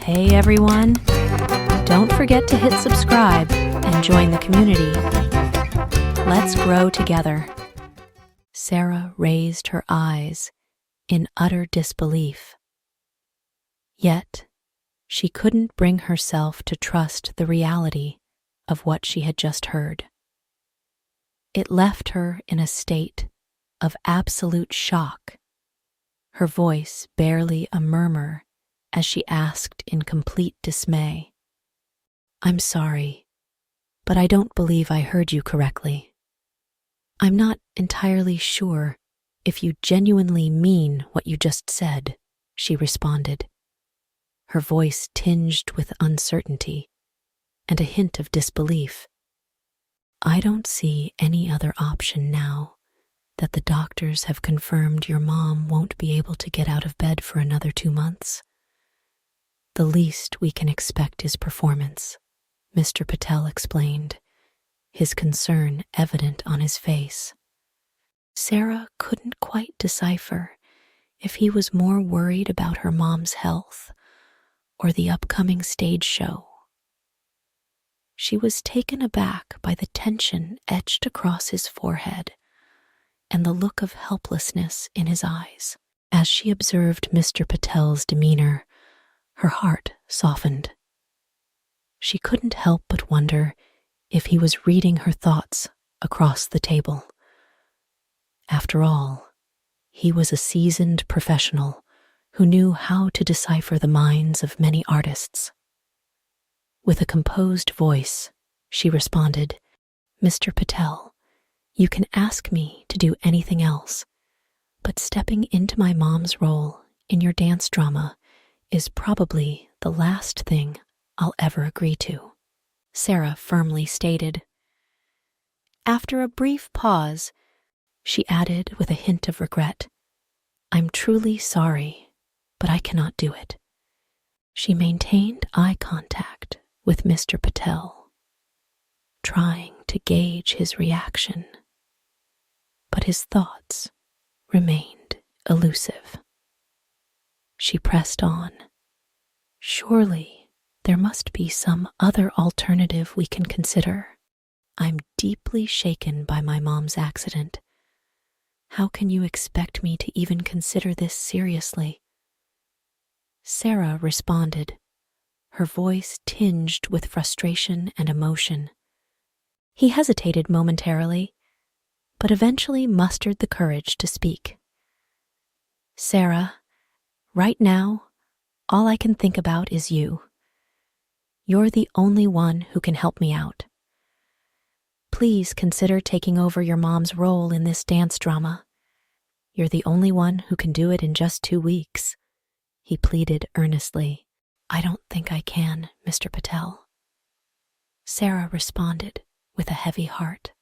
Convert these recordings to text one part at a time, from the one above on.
Hey everyone! Don't forget to hit subscribe and join the community. Let's grow together. Sarah raised her eyes in utter disbelief. Yet, she couldn't bring herself to trust the reality of what she had just heard. It left her in a state of absolute shock, her voice barely a murmur as she asked in complete dismay, "I'm sorry, but I don't believe I heard you correctly. I'm not entirely sure if you genuinely mean what you just said," she responded, her voice tinged with uncertainty and a hint of disbelief. "I don't see any other option now that the doctors have confirmed your mom won't be able to get out of bed for another 2 months. The least we can expect is performance," Mr. Patel explained, his concern evident on his face. Sarah couldn't quite decipher if he was more worried about her mom's health or the upcoming stage show. She was taken aback by the tension etched across his forehead and the look of helplessness in his eyes. As she observed Mr. Patel's demeanor, her heart softened. She couldn't help but wonder if he was reading her thoughts across the table. After all, he was a seasoned professional who knew how to decipher the minds of many artists. With a composed voice, she responded, "Mr. Patel, you can ask me to do anything else, but stepping into my mom's role in your dance drama is probably the last thing I'll ever agree to," Sarah firmly stated. After a brief pause, she added with a hint of regret, "I'm truly sorry, but I cannot do it." She maintained eye contact with Mr. Patel, trying to gauge his reaction, but his thoughts remained elusive. She pressed on. "Surely there must be some other alternative we can consider. I'm deeply shaken by my mom's accident. How can you expect me to even consider this seriously?" Sarah responded, her voice tinged with frustration and emotion. He hesitated momentarily, but eventually mustered the courage to speak. "Sarah, right now, all I can think about is you. You're the only one who can help me out. Please consider taking over your mom's role in this dance drama. You're the only one who can do it in just 2 weeks," he pleaded earnestly. "I don't think I can, Mr. Patel," Sarah responded with a heavy heart.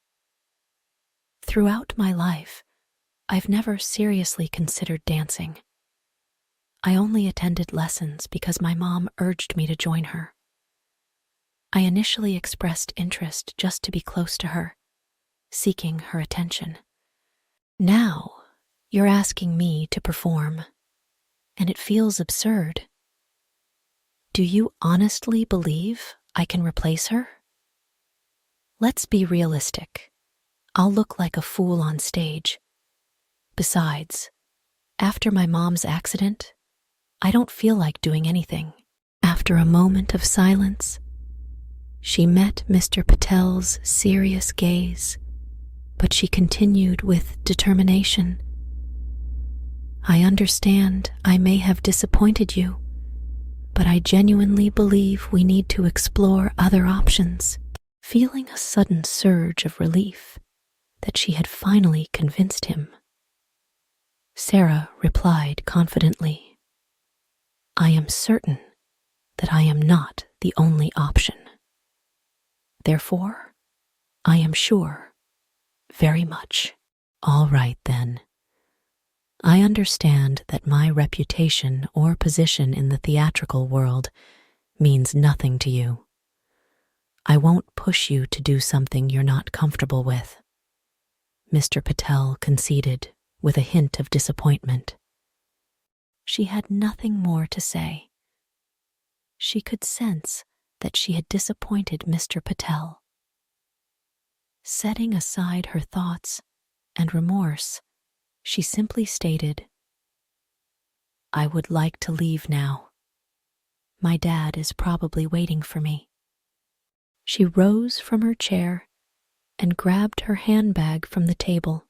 "Throughout my life, I've never seriously considered dancing. I only attended lessons because my mom urged me to join her. I initially expressed interest just to be close to her, seeking her attention. Now, you're asking me to perform, and it feels absurd. Do you honestly believe I can replace her? Let's be realistic. I'll look like a fool on stage. Besides, after my mom's accident, I don't feel like doing anything." After a moment of silence, she met Mr. Patel's serious gaze, but she continued with determination. "I understand I may have disappointed you, but I genuinely believe we need to explore other options." Feeling a sudden surge of relief that she had finally convinced him, Sarah replied confidently, "I am certain that I am not the only option. Therefore, I am sure, very much." "All right then. I understand that my reputation or position in the theatrical world means nothing to you. I won't push you to do something you're not comfortable with," Mr. Patel conceded with a hint of disappointment. She had nothing more to say. she could sense that she had disappointed Mr. Patel. Setting aside her thoughts and remorse, she simply stated, "I would like to leave now. My dad is probably waiting for me." She rose from her chair and grabbed her handbag from the table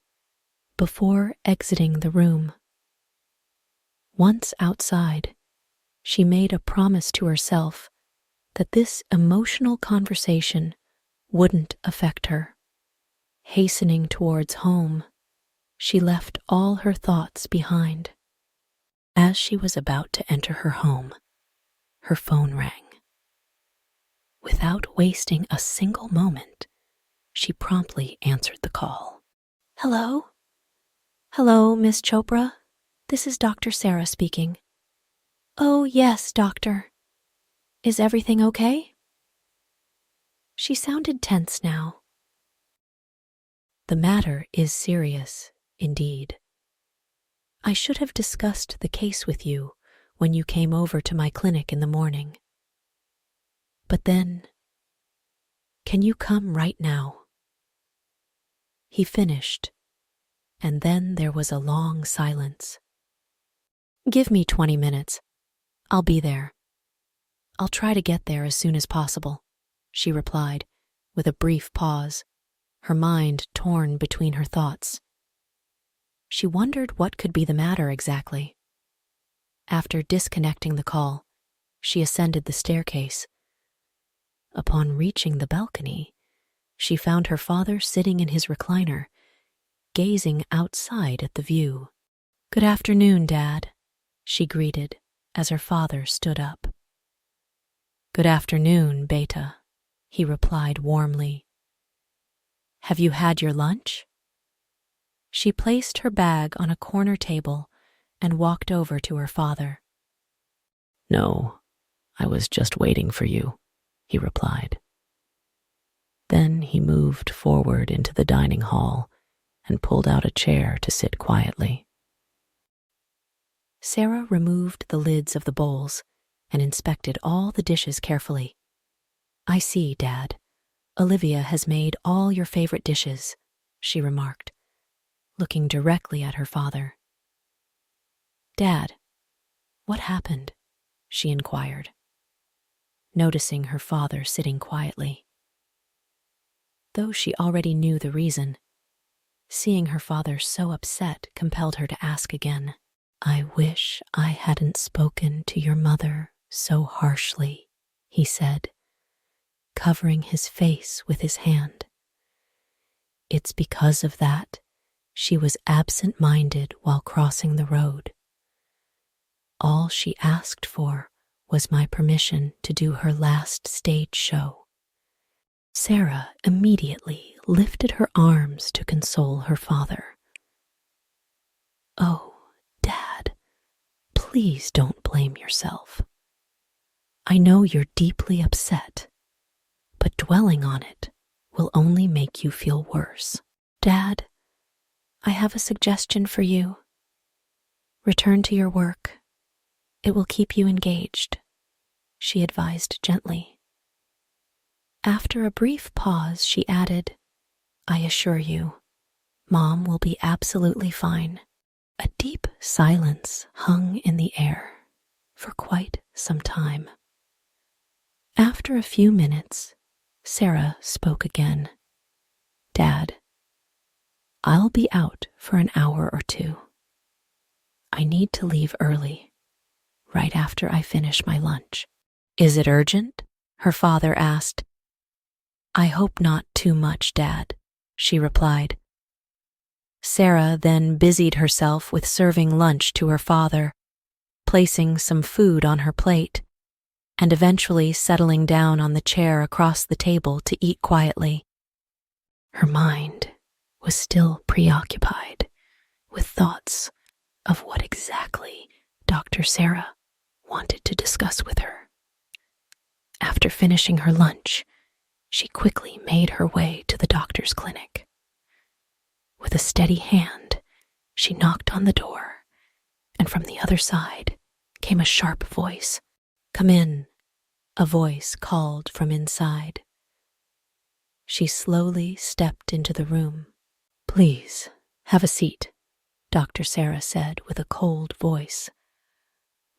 before exiting the room. Once outside, she made a promise to herself that this emotional conversation wouldn't affect her. Hastening towards home, she left all her thoughts behind. As she was about to enter her home, her phone rang. Without wasting a single moment, she promptly answered the call. "Hello? Hello, Miss Chopra. This is Dr. Sarah speaking." "Oh, yes, doctor. Is everything okay?" She sounded tense now. "The matter is serious, indeed. I should have discussed the case with you when you came over to my clinic in the morning. But then, can you come right now?" He finished, and then there was a long silence. "Give me 20 minutes. I'll be there. I'll try to get there as soon as possible," she replied, with a brief pause, her mind torn between her thoughts. She wondered what could be the matter exactly. After disconnecting the call, she ascended the staircase. Upon reaching the balcony, she found her father sitting in his recliner, gazing outside at the view. "Good afternoon, Dad," she greeted as her father stood up. "Good afternoon, Beta," he replied warmly. "Have you had your lunch?" She placed her bag on a corner table and walked over to her father. "No, I was just waiting for you," he replied. Then he moved forward into the dining hall and pulled out a chair to sit quietly. Sarah removed the lids of the bowls and inspected all the dishes carefully. "I see, Dad. Olivia has made all your favorite dishes," she remarked, looking directly at her father. "Dad, what happened?" she inquired, noticing her father sitting quietly. Though she already knew the reason, seeing her father so upset compelled her to ask again. "I wish I hadn't spoken to your mother so harshly," he said, covering his face with his hand. "It's because of that she was absent-minded while crossing the road. All she asked for was my permission to do her last stage show." Sarah immediately lifted her arms to console her father. "Oh, Dad, please don't blame yourself. I know you're deeply upset, but dwelling on it will only make you feel worse. Dad, I have a suggestion for you. Return to your work. It will keep you engaged," she advised gently. After a brief pause, she added, "I assure you, Mom will be absolutely fine." A deep silence hung in the air for quite some time. After a few minutes, Sarah spoke again. "Dad, I'll be out for an hour or two. I need to leave early, right after I finish my lunch." "Is it urgent?" her father asked. "I hope not too much, Dad," she replied. Sarah then busied herself with serving lunch to her father, placing some food on her plate, and eventually settling down on the chair across the table to eat quietly. Her mind was still preoccupied with thoughts of what exactly Dr. Sarah wanted to discuss with her. After finishing her lunch, she quickly made her way to the doctor's clinic. With a steady hand, she knocked on the door, and from the other side came a sharp voice. "Come in. a voice called from inside. She slowly stepped into the room. "Please, have a seat," Dr. Sarah said with a cold voice.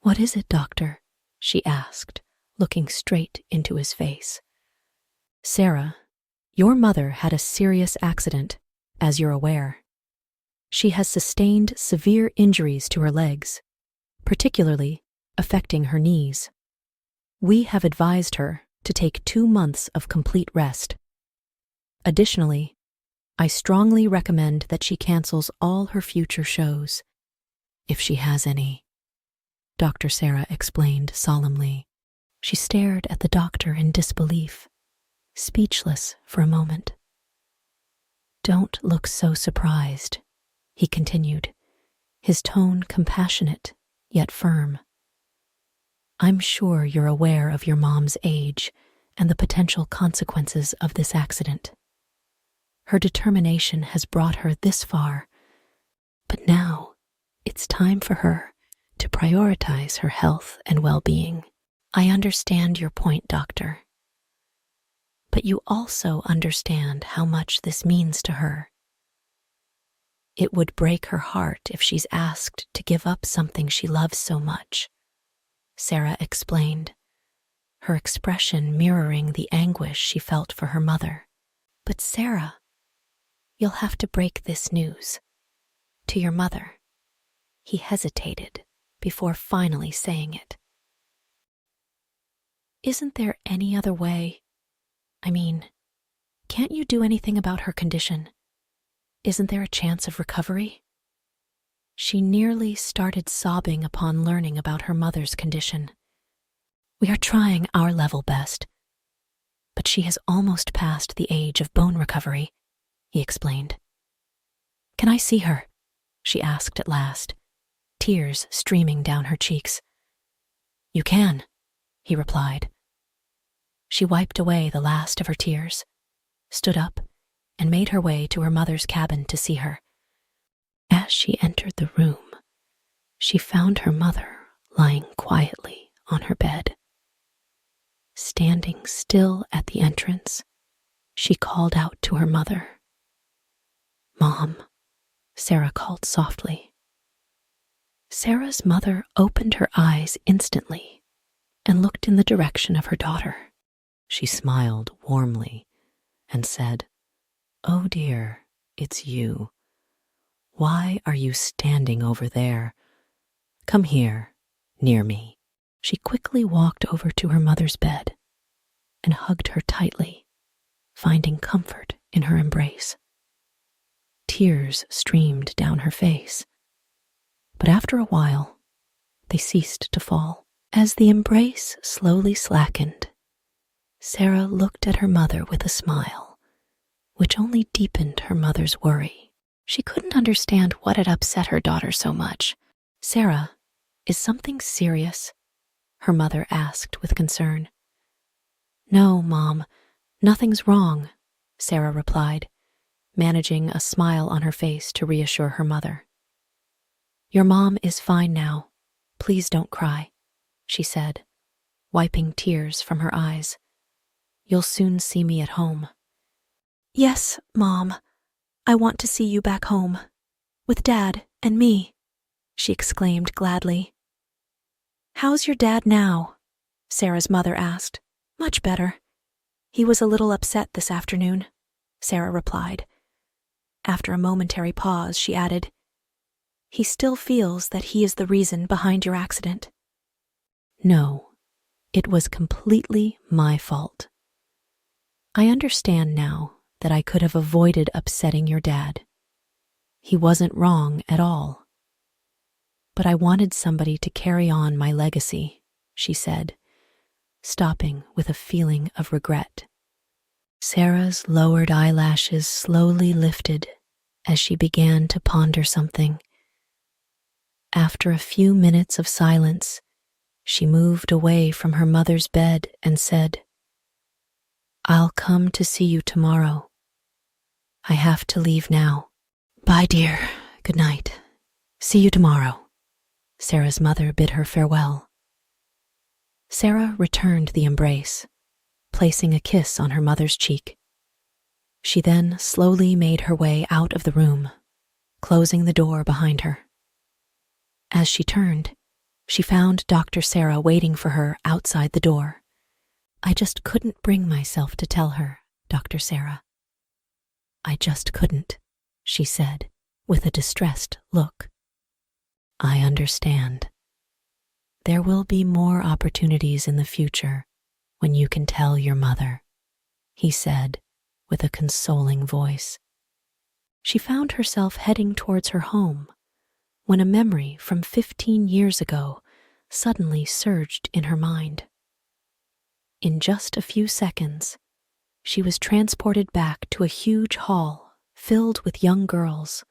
"What is it, doctor?" she asked, looking straight into his face. "Sarah, your mother had a serious accident, as you're aware. She has sustained severe injuries to her legs, particularly affecting her knees. We have advised her to take 2 months of complete rest. Additionally, I strongly recommend that she cancels all her future shows, if she has any," Dr. Sarah explained solemnly. She stared at the doctor in disbelief, speechless for a moment. "Don't look so surprised," he continued, his tone compassionate yet firm. "I'm sure you're aware of your mom's age and the potential consequences of this accident. Her determination has brought her this far, but now it's time for her to prioritize her health and well-being. I understand your point, doctor, but you also understand how much this means to her. It would break her heart if she's asked to give up something she loves so much," Sarah explained, her expression mirroring the anguish she felt for her mother. "But Sarah, you'll have to break this news to your mother." He hesitated before finally saying it. "Isn't there any other way? I mean, can't you do anything about her condition? Isn't there a chance of recovery?" She nearly started sobbing upon learning about her mother's condition. "We are trying our level best, but she has almost passed the age of bone recovery," he explained. "Can I see her?" she asked at last, tears streaming down her cheeks. "You can," he replied. She wiped away the last of her tears, stood up, and made her way to her mother's cabin to see her. As she entered the room, she found her mother lying quietly on her bed. Standing still at the entrance, she called out to her mother. "Mom," Sarah called softly. Sarah's mother opened her eyes instantly and looked in the direction of her daughter. She smiled warmly and said, "Oh dear, it's you. Why are you standing over there? Come here, near me." She quickly walked over to her mother's bed and hugged her tightly, finding comfort in her embrace. Tears streamed down her face, but after a while, they ceased to fall. As the embrace slowly slackened, Sarah looked at her mother with a smile, which only deepened her mother's worry. She couldn't understand what had upset her daughter so much. "Sarah, is something serious?" her mother asked with concern. "No, Mom, nothing's wrong," Sarah replied, managing a smile on her face to reassure her mother. "Your mom is fine now. Please don't cry," she said, wiping tears from her eyes. "You'll soon see me at home." "Yes, Mom, I want to see you back home, with Dad and me," she exclaimed gladly. "How's your dad now?" Sarah's mother asked. "Much better. He was a little upset this afternoon," Sarah replied. After a momentary pause, she added, "He still feels that he is the reason behind your accident." "No, it was completely my fault. I understand now that I could have avoided upsetting your dad. He wasn't wrong at all. But I wanted somebody to carry on my legacy," she said, stopping with a feeling of regret. Sarah's lowered eyelashes slowly lifted as she began to ponder something. After a few minutes of silence, she moved away from her mother's bed and said, "I'll come to see you tomorrow. I have to leave now." "Bye, dear. Good night. See you tomorrow." Sarah's mother bid her farewell. Sarah returned the embrace, placing a kiss on her mother's cheek. She then slowly made her way out of the room, closing the door behind her. As she turned, she found Dr. Sarah waiting for her outside the door. "I just couldn't bring myself to tell her, Dr. Sarah. I just couldn't," she said, with a distressed look. "I understand. There will be more opportunities in the future when you can tell your mother," he said with a consoling voice. She found herself heading towards her home when a memory from 15 years ago suddenly surged in her mind. In just a few seconds, she was transported back to a huge hall filled with young girls,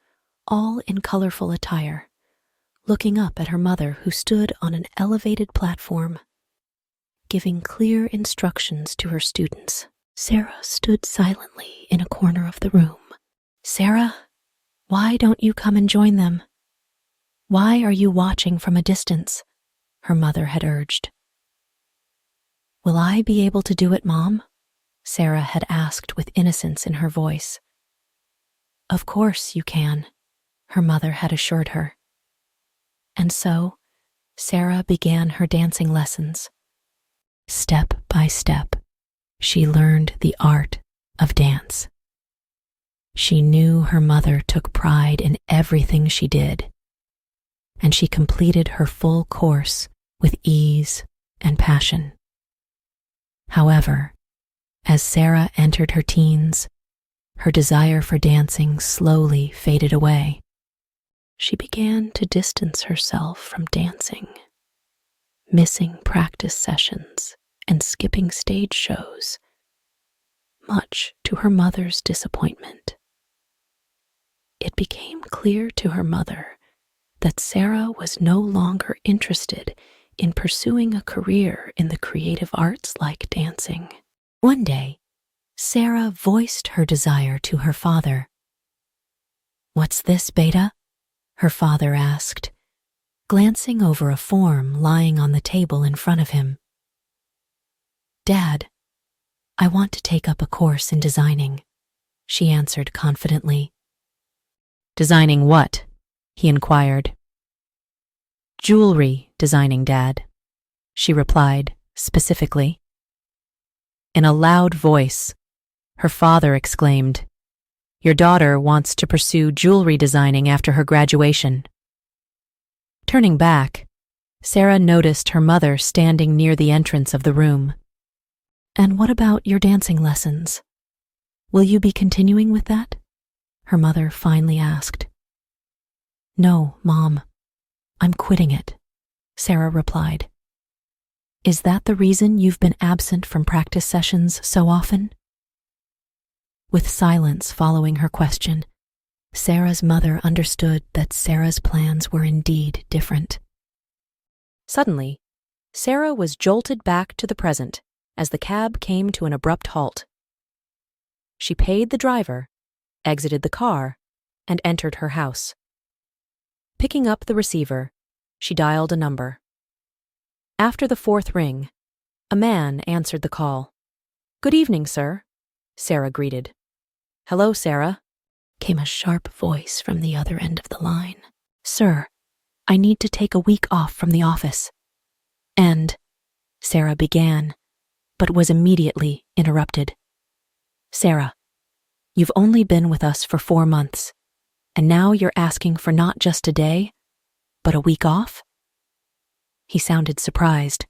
all in colorful attire, looking up at her mother who stood on an elevated platform, giving clear instructions to her students. Sarah stood silently in a corner of the room. "Sarah, why don't you come and join them? Why are you watching from a distance?" her mother had urged. "Will I be able to do it, Mom?" Sarah had asked with innocence in her voice. "Of course you can," her mother had assured her. And so, Sarah began her dancing lessons. Step by step, she learned the art of dance. She knew her mother took pride in everything she did, and she completed her full course with ease and passion. However, as Sarah entered her teens, her desire for dancing slowly faded away. She began to distance herself from dancing, missing practice sessions and skipping stage shows, much to her mother's disappointment. It became clear to her mother that Sarah was no longer interested in pursuing a career in the creative arts like dancing. One day, Sarah voiced her desire to her father. "What's this, Beta?" her father asked, glancing over a form lying on the table in front of him. "Dad, I want to take up a course in designing," she answered confidently. "Designing what?" he inquired. "Jewelry designing, Dad," she replied specifically. In a loud voice, her father exclaimed, "Your daughter wants to pursue jewelry designing after her graduation." Turning back, Sarah noticed her mother standing near the entrance of the room. "And what about your dancing lessons? Will you be continuing with that?" her mother finally asked. "No, Mom, I'm quitting it," Sarah replied. "Is that the reason you've been absent from practice sessions so often?" With silence following her question, Sarah's mother understood that Sarah's plans were indeed different. Suddenly, Sarah was jolted back to the present as the cab came to an abrupt halt. She paid the driver, exited the car, and entered her house. Picking up the receiver, she dialed a number. After the fourth ring, a man answered the call. "Good evening, sir," Sarah greeted. "Hello, Sarah," came a sharp voice from the other end of the line. "Sir, I need to take a week off from the office." And Sarah began, but was immediately interrupted. "Sarah, you've only been with us for 4 months, and now you're asking for not just a day, but a week off?" He sounded surprised.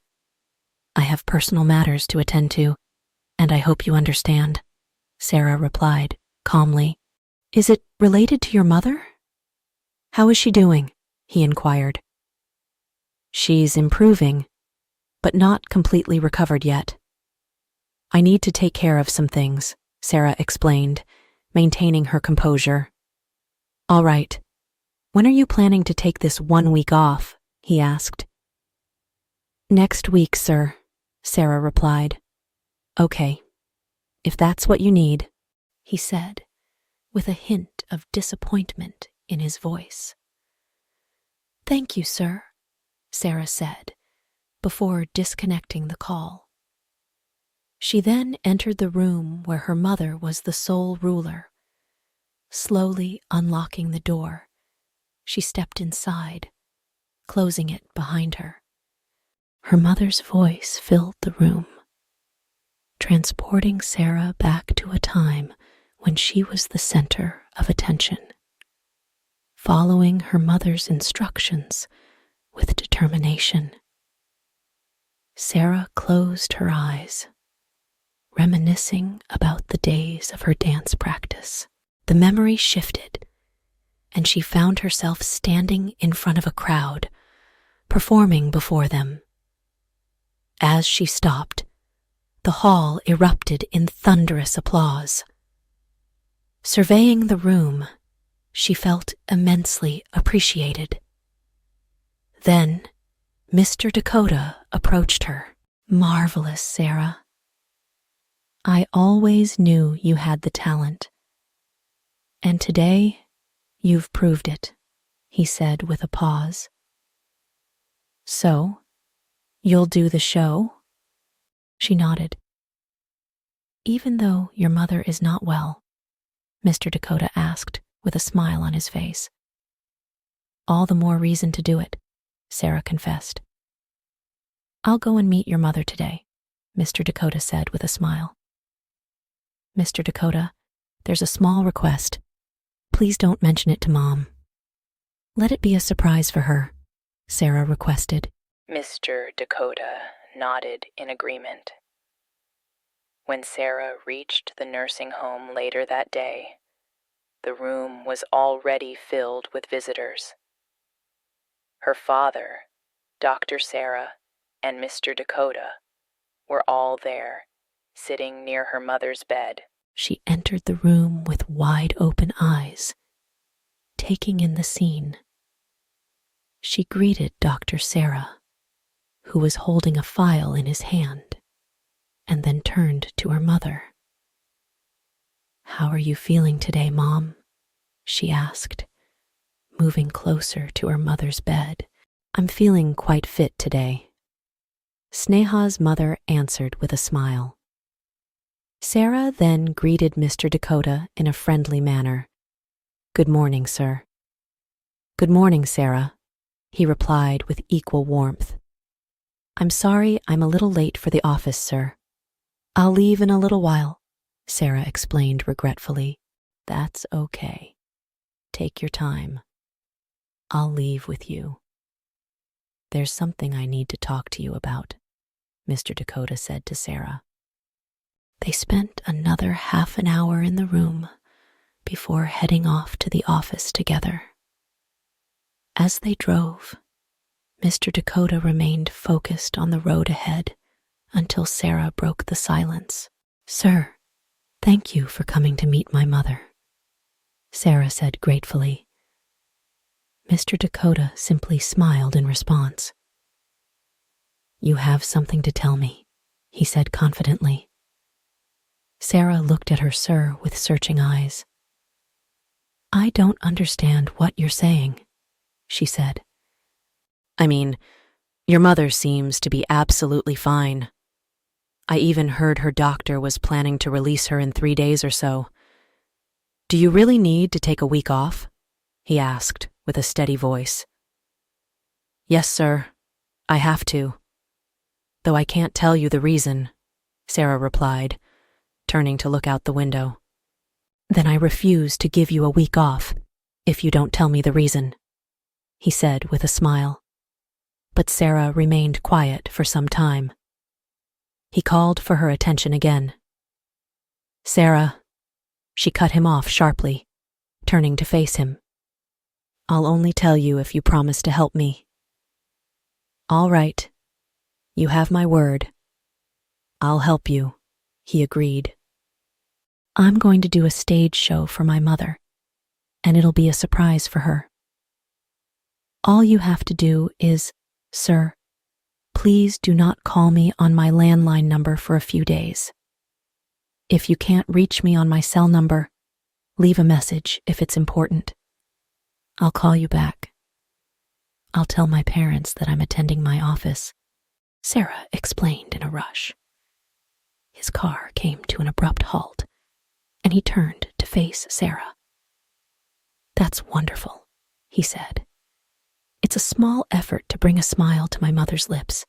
"I have personal matters to attend to, and I hope you understand," Sarah replied calmly. "Is it related to your mother?" "How is she doing?" he inquired. "She's improving, but not completely recovered yet. I need to take care of some things," Sarah explained, maintaining her composure. "All right. When are you planning to take this 1 week off?" he asked. "Next week, sir," Sarah replied. "Okay, if that's what you need," he said, with a hint of disappointment in his voice. "Thank you, sir," Sarah said, before disconnecting the call. She then entered the room where her mother was the sole ruler. Slowly unlocking the door, she stepped inside, closing it behind her. Her mother's voice filled the room, transporting Sarah back to a time when she was the center of attention. Following her mother's instructions with determination, Sarah closed her eyes, reminiscing about the days of her dance practice. The memory shifted, and she found herself standing in front of a crowd, performing before them. As she stopped, the hall erupted in thunderous applause. Surveying the room, she felt immensely appreciated. Then, Mr. Dakota approached her. "Marvelous, Sarah. I always knew you had the talent. And today, you've proved it," he said with a pause. "So, you'll do the show?" She nodded. "Even though your mother is not well?" Mr. Dakota asked with a smile on his face. "All the more reason to do it," Sarah confessed. "I'll go and meet your mother today," Mr. Dakota said with a smile. "Mr. Dakota, there's a small request. Please don't mention it to Mom." "Let it be a surprise for her," Sarah requested. Mr. Dakota nodded in agreement. When Sarah reached the nursing home later that day, the room was already filled with visitors. Her father, Dr. Sarah, and Mr. Dakota were all there, sitting near her mother's bed. She entered the room with wide open eyes, taking in the scene. She greeted Dr. Sarah, who was holding a file in his hand, and then turned to her mother. "How are you feeling today, Mom?" she asked, moving closer to her mother's bed. "I'm feeling quite fit today," Sneha's mother answered with a smile. Sarah then greeted Mr. Dakota in a friendly manner. "Good morning, sir." "Good morning, Sarah," he replied with equal warmth. "I'm sorry I'm a little late for the office, sir." "I'll leave in a little while," Sarah explained regretfully. "That's okay. Take your time. I'll leave with you." "There's something I need to talk to you about," Mr. Dakota said to Sarah. They spent another half an hour in the room before heading off to the office together. As they drove, Mr. Dakota remained focused on the road ahead until Sarah broke the silence. "Sir, thank you for coming to meet my mother," Sarah said gratefully. Mr. Dakota simply smiled in response. "You have something to tell me," he said confidently. Sarah looked at her sir with searching eyes. "I don't understand what you're saying," she said. "I mean, your mother seems to be absolutely fine. I even heard her doctor was planning to release her in 3 days or so. Do you really need to take a week off?" he asked with a steady voice. "Yes, sir, I have to. Though I can't tell you the reason," Sarah replied, turning to look out the window. "Then I refuse to give you a week off if you don't tell me the reason," he said with a smile. But Sarah remained quiet for some time. He called for her attention again. "Sarah," she cut him off sharply, turning to face him. "I'll only tell you if you promise to help me." "All right. You have my word. I'll help you," he agreed. "I'm going to do a stage show for my mother, and it'll be a surprise for her. All you have to do is, sir, please do not call me on my landline number for a few days. If you can't reach me on my cell number, leave a message if it's important. I'll call you back. I'll tell my parents that I'm attending my office. Sarah explained in a rush. His car came to an abrupt halt, and he turned to face Sarah. "That's wonderful," he said. "It's a small effort to bring a smile to my mother's lips.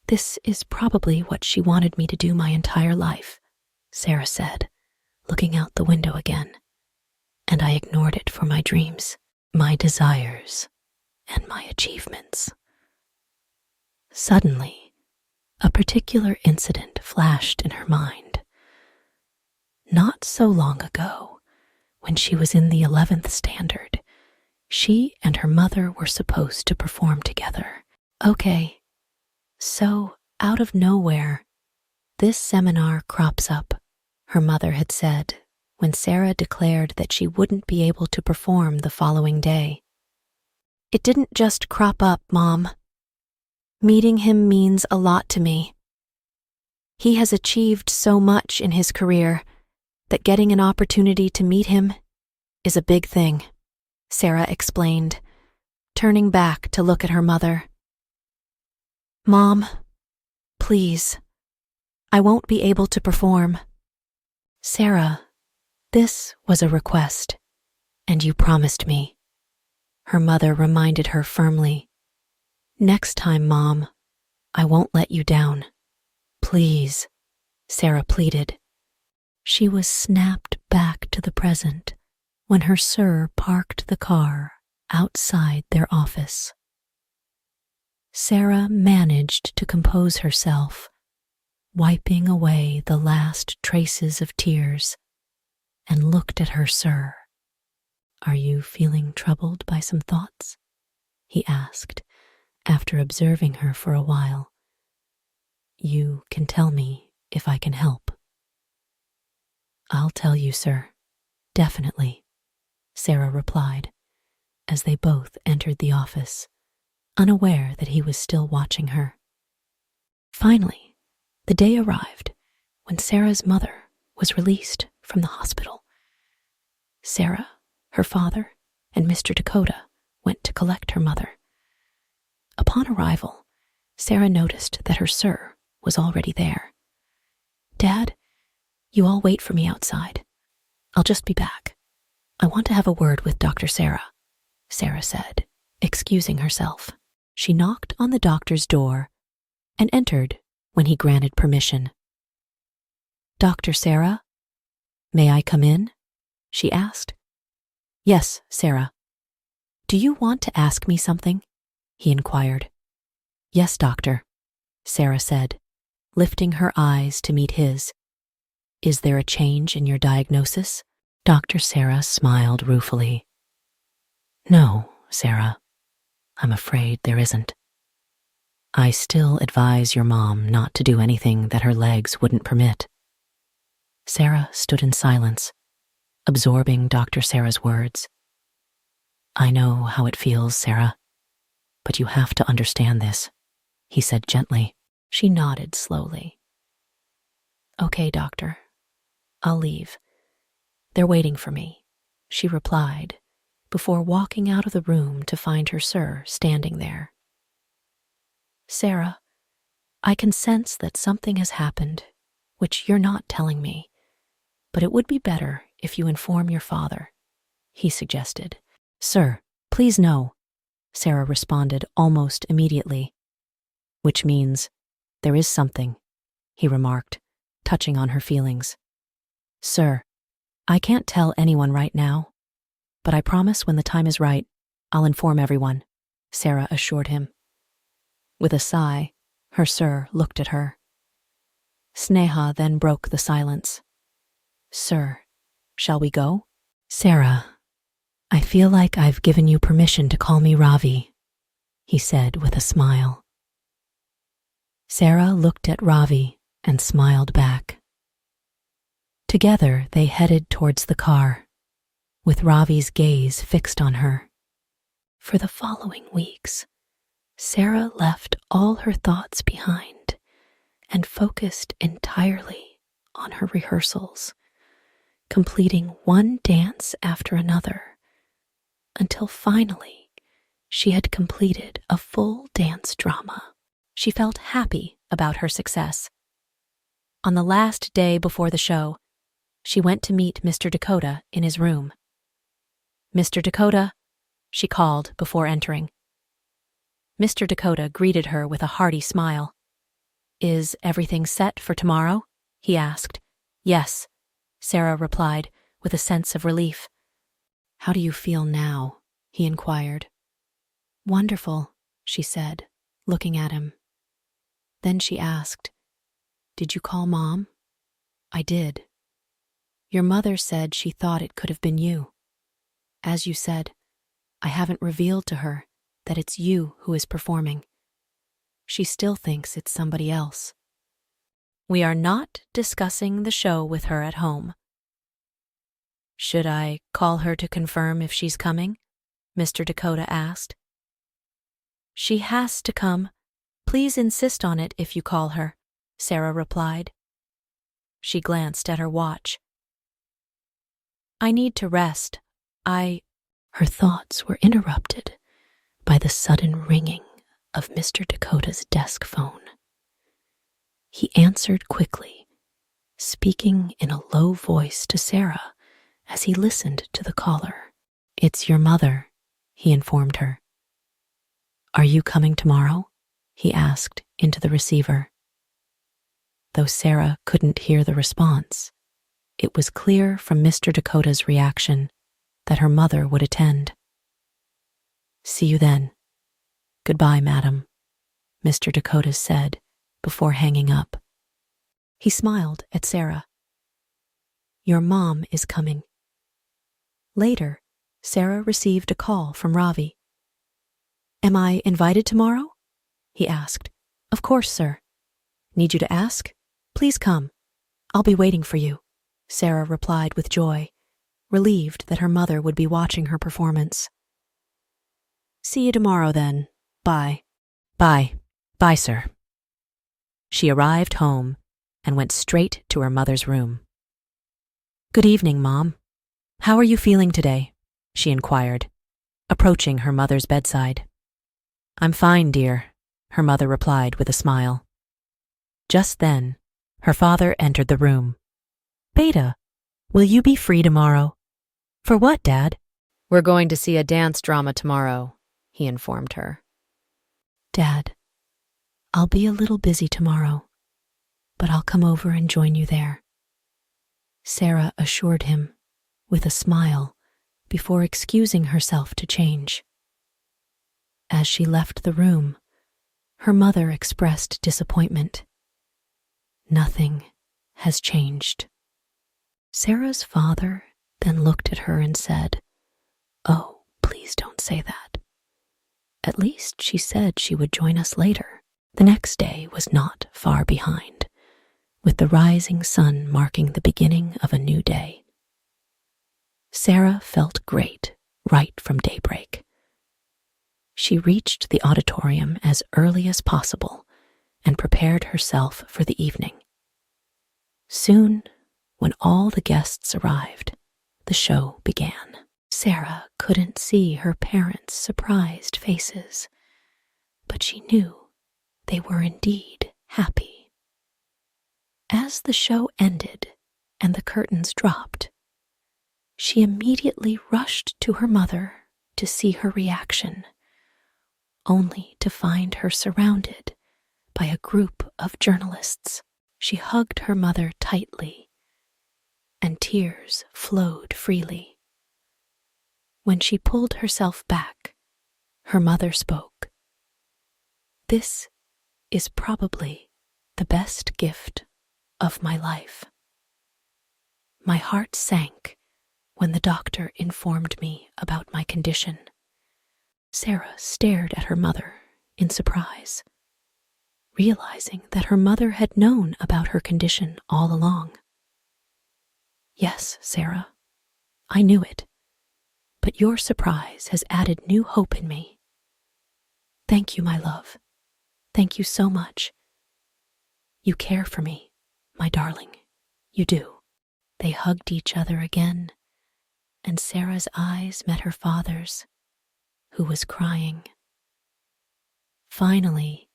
This is probably what she wanted me to do my entire life," Sarah said, looking out the window again. "And I ignored it for my dreams, my desires, and my achievements." Suddenly, a particular incident flashed in her mind. Not so long ago, when she was in the 11th standard, she and her mother were supposed to perform together. Okay, so out of nowhere, "This seminar crops up," her mother had said when Sarah declared that she wouldn't be able to perform the following day. "It didn't just crop up, Mom. Meeting him means a lot to me. He has achieved so much in his career that getting an opportunity to meet him is a big thing," Sarah explained, turning back to look at her mother. "Mom, please, I won't be able to perform." "Sarah, this was a request, and you promised me," her mother reminded her firmly. "Next time, Mom, I won't let you down. Please," Sarah pleaded. She was snapped back to the present when her sir parked the car outside their office. Sarah managed to compose herself, wiping away the last traces of tears, and looked at her sir. "Are you feeling troubled by some thoughts?" he asked, after observing her for a while. "You can tell me if I can help." "I'll tell you, sir. Definitely," Sarah replied, as they both entered the office, unaware that he was still watching her. Finally, the day arrived when Sarah's mother was released from the hospital. Sarah, her father, and Mr. Dakota went to collect her mother. Upon arrival, Sarah noticed that her sir was already there. "Dad, you all wait for me outside. I'll just be back. I want to have a word with Dr. Sarah," Sarah said, excusing herself. She knocked on the doctor's door and entered when he granted permission. "Dr. Sarah, may I come in?" she asked. "Yes, Sarah. Do you want to ask me something?" he inquired. "Yes, doctor," Sarah said, lifting her eyes to meet his. "Is there a change in your diagnosis?" Dr. Sarah smiled ruefully. "No, Sarah, I'm afraid there isn't. I still advise your mom not to do anything that her legs wouldn't permit." Sarah stood in silence, absorbing Dr. Sarah's words. "I know how it feels, Sarah, but you have to understand this," he said gently. She nodded slowly. "Okay, doctor. I'll leave. They're waiting for me," she replied, before walking out of the room to find her sir standing there. "Sarah, I can sense that something has happened, which you're not telling me, but it would be better if you inform your father," he suggested. "Sir, please no," Sarah responded almost immediately. "Which means there is something," he remarked, touching on her feelings. "Sir, I can't tell anyone right now, but I promise when the time is right, I'll inform everyone," Sarah assured him. With a sigh, her sir looked at her. Sneha then broke the silence. "Sir, shall we go?" "Sarah, I feel like I've given you permission to call me Ravi," he said with a smile. Sarah looked at Ravi and smiled back. Together they headed towards the car, with Ravi's gaze fixed on her. For the following weeks, Sarah left all her thoughts behind and focused entirely on her rehearsals, completing one dance after another, until finally she had completed a full dance drama. She felt happy about her success. On the last day before the show, she went to meet Mr. Dakota in his room. "Mr. Dakota," she called before entering. Mr. Dakota greeted her with a hearty smile. "Is everything set for tomorrow?" he asked. "Yes," Sarah replied with a sense of relief. "How do you feel now?" he inquired. "Wonderful," she said, looking at him. Then she asked, "Did you call Mom?" "I did. Your mother said she thought it could have been you. As you said, I haven't revealed to her that it's you who is performing. She still thinks it's somebody else." We are not discussing the show with her at home. "Should I call her to confirm if she's coming?" Mr. Dakota asked. "She has to come. Please insist on it if you call her," Sarah replied. She glanced at her watch. "I need to rest. Her thoughts were interrupted by the sudden ringing of Mr. Dakota's desk phone. He answered quickly, speaking in a low voice to Sarah as he listened to the caller. "It's your mother," he informed her. "Are you coming tomorrow?" he asked into the receiver. Though Sarah couldn't hear the response, it was clear from Mr. Dakota's reaction that her mother would attend. "See you then. Goodbye, madam," Mr. Dakota said before hanging up. He smiled at Sarah. "Your mom is coming." Later, Sarah received a call from Ravi. "Am I invited tomorrow?" he asked. "Of course, sir. Need you to ask? Please come. I'll be waiting for you," Sarah replied with joy, relieved that her mother would be watching her performance. "See you tomorrow then. Bye." "Bye. Bye, sir." She arrived home and went straight to her mother's room. "Good evening, Mom. How are you feeling today?" she inquired, approaching her mother's bedside. "I'm fine, dear," her mother replied with a smile. Just then, her father entered the room. "Beta, will you be free tomorrow?" "For what, Dad?" "We're going to see a dance drama tomorrow," he informed her. "Dad, I'll be a little busy tomorrow, but I'll come over and join you there," Sarah assured him with a smile before excusing herself to change. As she left the room, her mother expressed disappointment. "Nothing has changed." Sarah's father then looked at her and said, "Oh, please don't say that. At least she said she would join us later." The next day was not far behind, with the rising sun marking the beginning of a new day. Sarah felt great right from daybreak. She reached the auditorium as early as possible and prepared herself for the evening. Soon, when all the guests arrived, the show began. Sarah couldn't see her parents' surprised faces, but she knew they were indeed happy. As the show ended and the curtains dropped, she immediately rushed to her mother to see her reaction, only to find her surrounded by a group of journalists. She hugged her mother tightly, and tears flowed freely. When she pulled herself back, her mother spoke. "This is probably the best gift of my life." My heart sank when the doctor informed me about my condition. Sarah stared at her mother in surprise, realizing that her mother had known about her condition all along. "Yes, Sarah, I knew it, but your surprise has added new hope in me. Thank you, my love. Thank you so much. You care for me, my darling. You do." They hugged each other again, and Sarah's eyes met her father's, who was crying. Finally,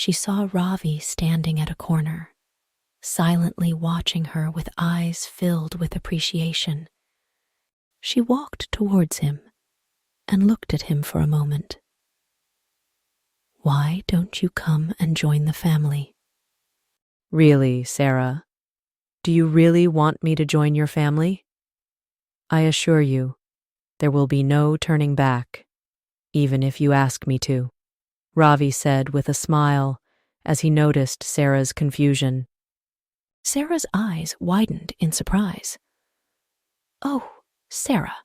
she saw Ravi standing at a corner, silently watching her with eyes filled with appreciation. She walked towards him and looked at him for a moment. "Why don't you come and join the family?" Really, Sarah? Do you really want me to join your family? I assure you, there will be no turning back, even if you ask me to, Ravi said with a smile as he noticed Sarah's confusion. Sarah's eyes widened in surprise. "Oh, Sarah,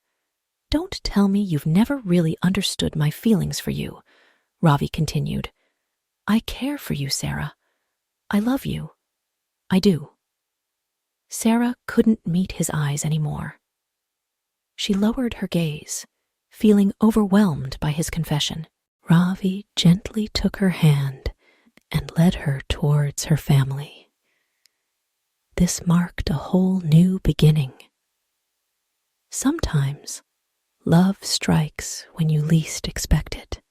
don't tell me you've never really understood my feelings for you," Ravi continued. "I care for you, Sarah. I love you. I do." Sarah couldn't meet his eyes anymore. She lowered her gaze, feeling overwhelmed by his confession. Ravi gently took her hand and led her towards her family. This marked a whole new beginning. Sometimes love strikes when you least expect it.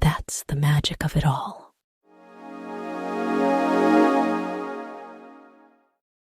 That's the magic of it all.